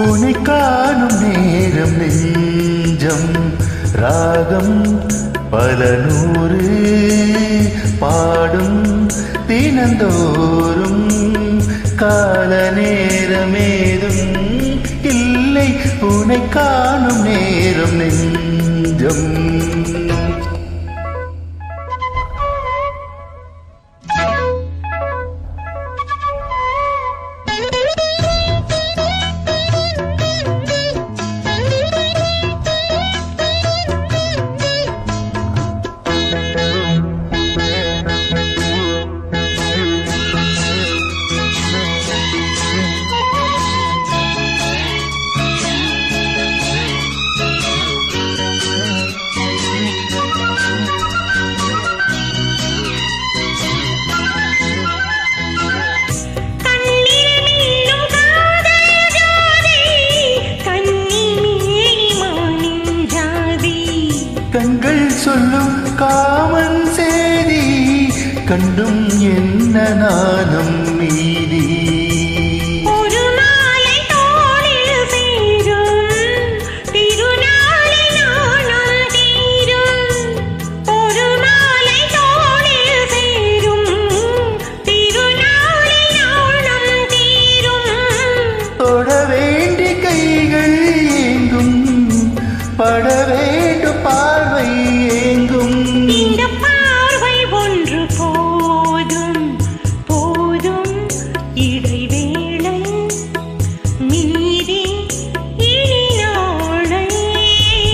உன்னை காணும் நேரம் நெஞ்சம் ராகம் பல நூறு பாடும் தினந்தோறும் கால நேரமேதும் இல்லை உன்னை காணும் நேரம் நெஞ்சம் கண்கள் சொல்லும் காமன் சேதி கண்டும் என்ன நானும் மீதி ஒரு நாளை தோளில் சேரும் திருநாளில் நானும் தீரும் ஒரு நாளை தோளில் சேரும் திருநாளில் நானும் தீரும் தொட வேண்டி கைகள் ஏங்கும் பட வேண்டும் பார்வை ஏங்கும் இந்த பார்வை ஒன்று போதும் போதும் இடைவேளை மீறி இனி நாளை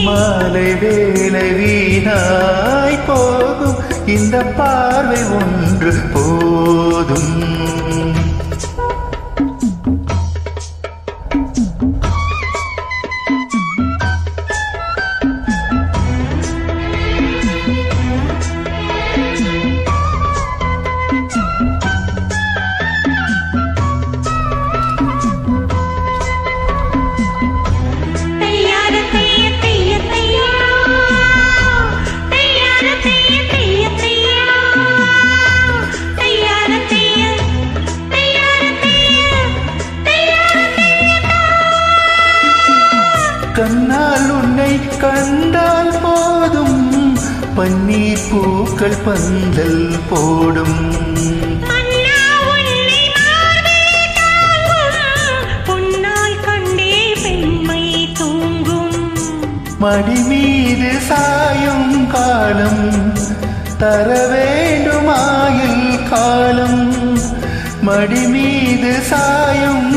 மாலை வேலை வீணாய் போகும் இந்த பார்வை ஒன்று போதும் கண்ணால் உன்னை கண்டால் போதும் பன்னீர் பூக்கள் பந்தல் போடும் பொன்னால் கண்டே பெண்மை தூங்கும் மடி மீது சாயும் காலம் தர வேண்டும் ஆயுள் காலம் மடி மீது சாயும்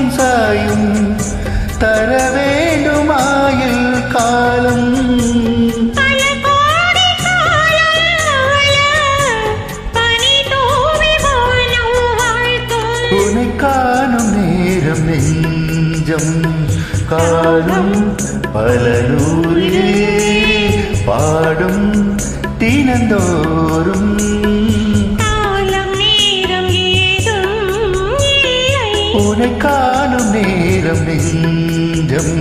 தர வேண்டும் ஆயுள் காலம் பல கோடி பனி தூவி வானம் வாழ்த்தும் உன்னை காணும் நேரம் நெஞ்சம் காணும் பல நூறு பாடும் தினந்தோறும் காலம் நேரம் ஏதும் இல்லை உன்னை காணும் நேரம் நெஞ்சம்